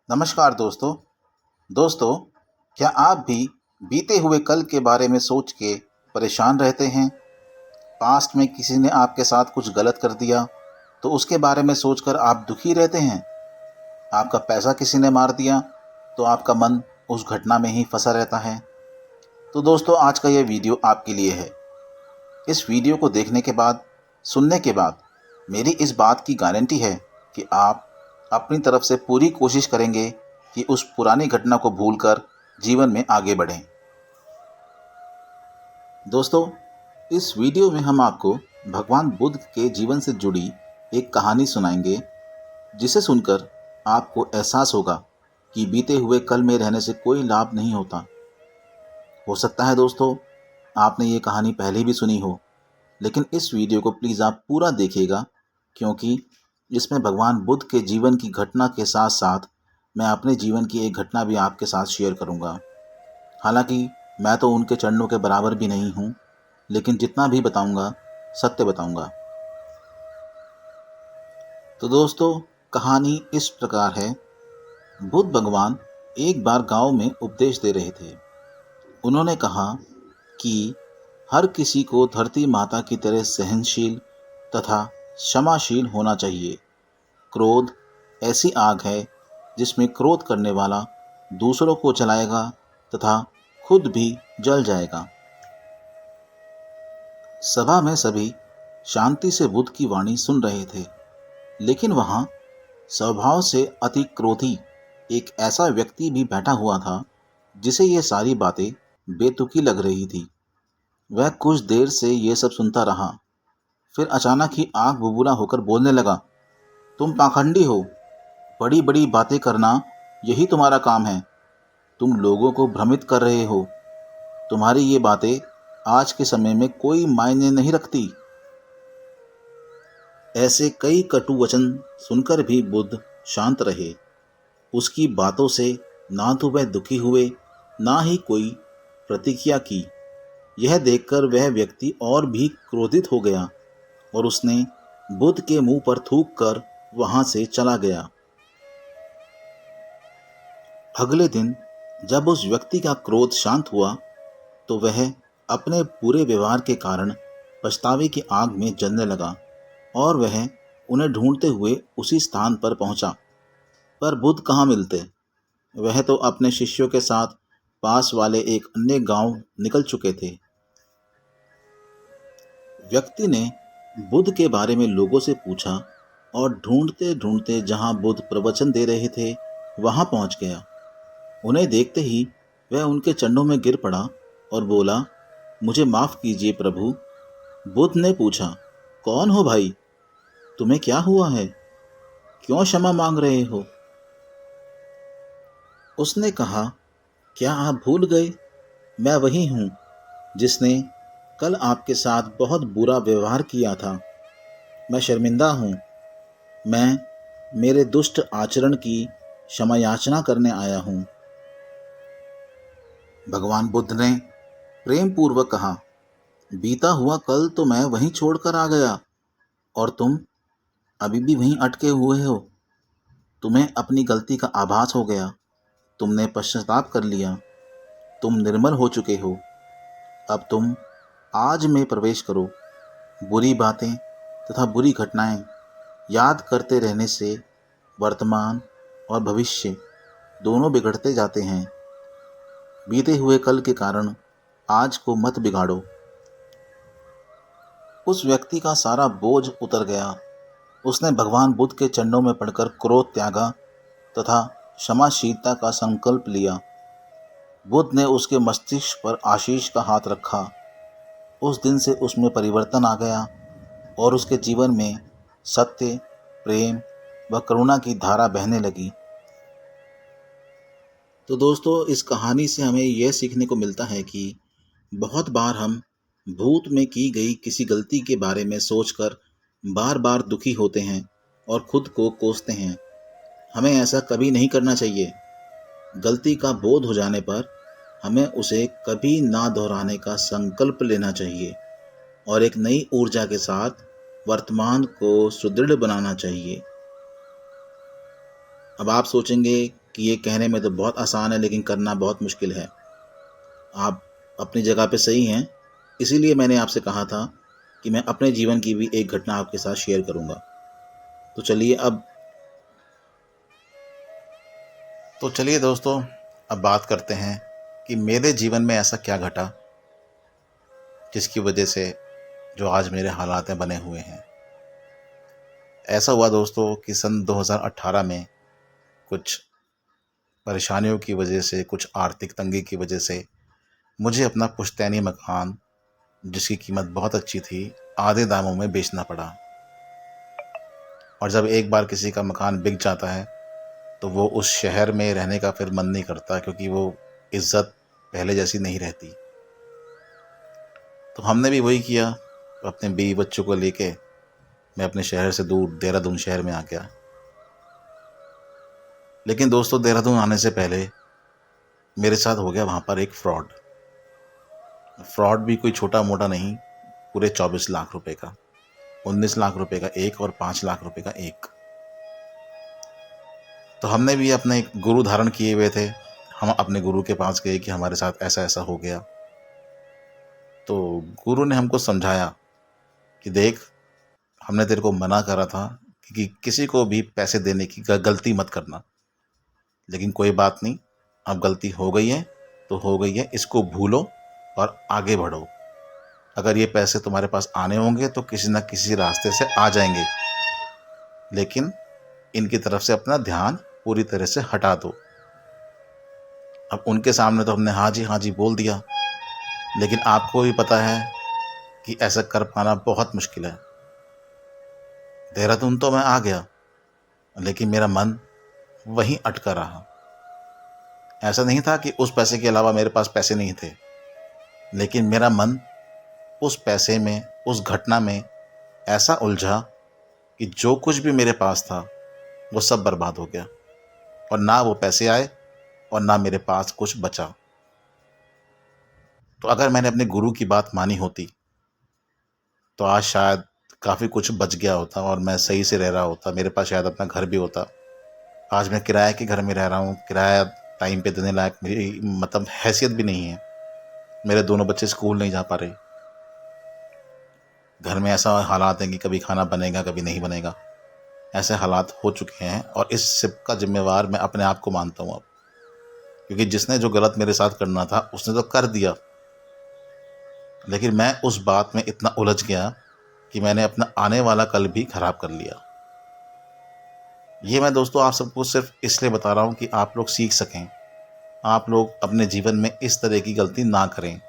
नमस्कार दोस्तों। दोस्तों, क्या आप भी बीते हुए कल के बारे में सोच के परेशान रहते हैं? पास्ट में किसी ने आपके साथ कुछ गलत कर दिया तो उसके बारे में सोचकर आप दुखी रहते हैं। आपका पैसा किसी ने मार दिया तो आपका मन उस घटना में ही फंसा रहता है। तो दोस्तों, आज का यह वीडियो आपके लिए है। इस वीडियो को देखने के बाद, सुनने के बाद मेरी इस बात की गारंटी है कि आप अपनी तरफ से पूरी कोशिश करेंगे कि उस पुरानी घटना को भूलकर जीवन में आगे बढ़ें। दोस्तों, इस वीडियो में हम आपको भगवान बुद्ध के जीवन से जुड़ी एक कहानी सुनाएंगे, जिसे सुनकर आपको एहसास होगा कि बीते हुए कल में रहने से कोई लाभ नहीं होता। हो सकता है दोस्तों, आपने ये कहानी पहले भी सुनी हो, लेकिन इस वीडियो को प्लीज़ आप पूरा देखिएगा, क्योंकि इसमें भगवान बुद्ध के जीवन की घटना के साथ साथ मैं अपने जीवन की एक घटना भी आपके साथ शेयर करूंगा। हालांकि मैं तो उनके चरणों के बराबर भी नहीं हूं, लेकिन जितना भी बताऊंगा सत्य बताऊंगा। तो दोस्तों, कहानी इस प्रकार है। बुद्ध भगवान एक बार गांव में उपदेश दे रहे थे। उन्होंने कहा कि हर किसी को धरती माता की तरह सहनशील तथा क्षमाशील होना चाहिए। क्रोध ऐसी आग है जिसमें क्रोध करने वाला दूसरों को जलाएगा तथा खुद भी जल जाएगा। सभा में सभी शांति से बुद्ध की वाणी सुन रहे थे, लेकिन वहां स्वभाव से अति क्रोधी एक ऐसा व्यक्ति भी बैठा हुआ था जिसे ये सारी बातें बेतुकी लग रही थी। वह कुछ देर से ये सब सुनता रहा, फिर अचानक ही आग बुबूला होकर बोलने लगा, तुम पाखंडी हो। बड़ी बड़ी बातें करना यही तुम्हारा काम है। तुम लोगों को भ्रमित कर रहे हो। तुम्हारी ये बातें आज के समय में कोई मायने नहीं रखती। ऐसे कई कटु वचन सुनकर भी बुद्ध शांत रहे। उसकी बातों से ना तो वह दुखी हुए, ना ही कोई प्रतिक्रिया की। यह देखकर वह व्यक्ति और भी क्रोधित हो गया और उसने बुद्ध के मुंह पर थूक कर वहां से चला गया। अगले दिन जब उस व्यक्ति का क्रोध शांत हुआ तो वह अपने बुरे व्यवहार के कारण पछतावे की आग में जलने लगा और वह उन्हें ढूंढते हुए उसी स्थान पर पहुंचा। पर बुद्ध कहाँ मिलते। वह तो अपने शिष्यों के साथ पास वाले एक अन्य गांव निकल चुके थे। व्यक्ति ने बुद्ध के बारे में लोगों से पूछा और ढूंढते ढूंढते जहां बुद्ध प्रवचन दे रहे थे वहां पहुंच गया। उन्हें देखते ही वह उनके चरणों में गिर पड़ा और बोला, मुझे माफ़ कीजिए प्रभु। बुद्ध ने पूछा, कौन हो भाई? तुम्हें क्या हुआ है? क्यों क्षमा मांग रहे हो? उसने कहा, क्या आप भूल गए? मैं वही हूँ जिसने कल आपके साथ बहुत बुरा व्यवहार किया था। मैं शर्मिंदा हूँ। मैं मेरे दुष्ट आचरण की क्षमा याचना करने आया हूँ। भगवान बुद्ध ने प्रेम पूर्वक कहा, बीता हुआ कल तो मैं वहीं छोड़कर आ गया और तुम अभी भी वहीं अटके हुए हो। तुम्हें अपनी गलती का आभास हो गया। तुमने पश्चाताप कर लिया। तुम निर्मल हो चुके हो। अब तुम आज में प्रवेश करो। बुरी बातें तथा बुरी घटनाएं याद करते रहने से वर्तमान और भविष्य दोनों बिगड़ते जाते हैं। बीते हुए कल के कारण आज को मत बिगाड़ो। उस व्यक्ति का सारा बोझ उतर गया। उसने भगवान बुद्ध के चरणों में पड़कर क्रोध त्यागा तथा क्षमाशीलता का संकल्प लिया। बुद्ध ने उसके मस्तिष्क पर आशीष का हाथ रखा। उस दिन से उसमें परिवर्तन आ गया और उसके जीवन में सत्य, प्रेम व करुणा की धारा बहने लगी। तो दोस्तों, इस कहानी से हमें यह सीखने को मिलता है कि बहुत बार हम भूत में की गई किसी गलती के बारे में सोचकर बार बार दुखी होते हैं और खुद को कोसते हैं। हमें ऐसा कभी नहीं करना चाहिए। गलती का बोध हो जाने पर हमें उसे कभी ना दोहराने का संकल्प लेना चाहिए और एक नई ऊर्जा के साथ वर्तमान को सुदृढ़ बनाना चाहिए। अब आप सोचेंगे कि ये कहने में तो बहुत आसान है लेकिन करना बहुत मुश्किल है। आप अपनी जगह पे सही हैं, इसीलिए मैंने आपसे कहा था कि मैं अपने जीवन की भी एक घटना आपके साथ शेयर करूँगा। तो चलिए दोस्तों, अब बात करते हैं कि मेरे जीवन में ऐसा क्या घटा जिसकी वजह से जो आज मेरे हालात हैं बने हुए हैं। ऐसा हुआ दोस्तों कि सन 2018 में कुछ परेशानियों की वजह से, कुछ आर्थिक तंगी की वजह से मुझे अपना पुश्तैनी मकान, जिसकी कीमत बहुत अच्छी थी, आधे दामों में बेचना पड़ा। और जब एक बार किसी का मकान बिक जाता है तो वो उस शहर में रहने का फिर मन नहीं करता, क्योंकि वो इज़्ज़त पहले जैसी नहीं रहती। तो हमने भी वही किया। अपने बीवी बच्चों को लेके मैं अपने शहर से दूर देहरादून शहर में आ गया। लेकिन दोस्तों, देहरादून आने से पहले मेरे साथ हो गया वहाँ पर एक फ्रॉड भी कोई छोटा मोटा नहीं, पूरे 24 लाख रुपए का, 19 लाख रुपए का एक और 5 लाख रुपए का एक। तो हमने भी अपने एक गुरु धारण किए हुए थे। हम अपने गुरु के पास गए कि हमारे साथ ऐसा ऐसा हो गया। तो गुरु ने हमको समझाया कि देख, हमने तेरे को मना करा था कि किसी को भी पैसे देने की गलती मत करना, लेकिन कोई बात नहीं, अब गलती हो गई है तो हो गई है, इसको भूलो और आगे बढ़ो। अगर ये पैसे तुम्हारे पास आने होंगे तो किसी न किसी रास्ते से आ जाएंगे, लेकिन इनकी तरफ से अपना ध्यान पूरी तरह से हटा दो। अब उनके सामने तो हमने हाँ जी बोल दिया, लेकिन आपको भी पता है कि ऐसा कर पाना बहुत मुश्किल है। देहरादून तो मैं आ गया, लेकिन मेरा मन वहीं अटका रहा। ऐसा नहीं था कि उस पैसे के अलावा मेरे पास पैसे नहीं थे, लेकिन मेरा मन उस पैसे में, उस घटना में ऐसा उलझा कि जो कुछ भी मेरे पास था वो सब बर्बाद हो गया, और ना वो पैसे आए और ना मेरे पास कुछ बचा। तो अगर मैंने अपने गुरु की बात मानी होती तो आज शायद काफ़ी कुछ बच गया होता और मैं सही से रह रहा होता। मेरे पास शायद अपना घर भी होता। आज मैं किराए के घर में रह रहा हूँ। किराया टाइम पे देने लायक मेरी मतलब हैसियत भी नहीं है। मेरे दोनों बच्चे स्कूल नहीं जा पा रहे। घर में ऐसा हालात हैं कि कभी खाना बनेगा, कभी नहीं बनेगा। ऐसे हालात हो चुके हैं और इस सब का जिम्मेवार मैं अपने आप को मानता हूँ अब, क्योंकि जिसने जो गलत मेरे साथ करना था उसने तो कर दिया, लेकिन मैं उस बात में इतना उलझ गया कि मैंने अपना आने वाला कल भी खराब कर लिया। ये मैं दोस्तों आप सबको सिर्फ इसलिए बता रहा हूँ कि आप लोग सीख सकें, आप लोग अपने जीवन में इस तरह की गलती ना करें।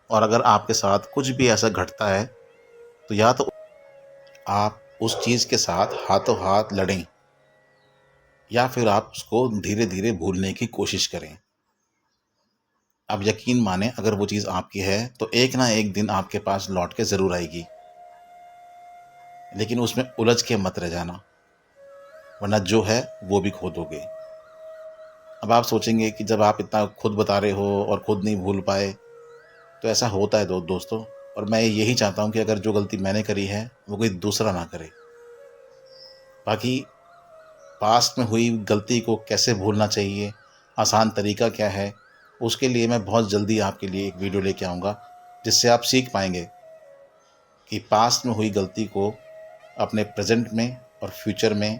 और अगर आपके साथ कुछ भी ऐसा घटता है तो या तो आप उस चीज़ के साथ हाथों हाथ लड़ें, या फिर आप उसको धीरे धीरे भूलने की कोशिश करें। अब यकीन माने, अगर वो चीज़ आपकी है तो एक ना एक दिन आपके पास लौट के ज़रूर आएगी, लेकिन उसमें उलझ के मत रह जाना, वरना जो है वो भी खो दोगे। अब आप सोचेंगे कि जब आप इतना खुद बता रहे हो और खुद नहीं भूल पाए, तो ऐसा होता है दोस्तों। और मैं यही चाहता हूँ कि अगर जो गलती मैंने करी है वो कोई दूसरा ना करे। बाकी पास्ट में हुई गलती को कैसे भूलना चाहिए, आसान तरीका क्या है, उसके लिए मैं बहुत जल्दी आपके लिए एक वीडियो लेके आऊँगा, जिससे आप सीख पाएंगे कि पास्ट में हुई गलती को अपने प्रेजेंट में और फ्यूचर में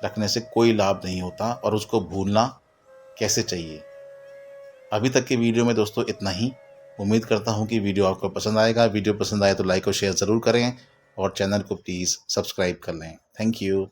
रखने से कोई लाभ नहीं होता, और उसको भूलना कैसे चाहिए। अभी तक के वीडियो में दोस्तों इतना ही। उम्मीद करता हूँ कि वीडियो आपको पसंद आएगा। वीडियो पसंद आए तो लाइक और शेयर ज़रूर करें, और चैनल को प्लीज़ सब्सक्राइब कर लें। Thank you.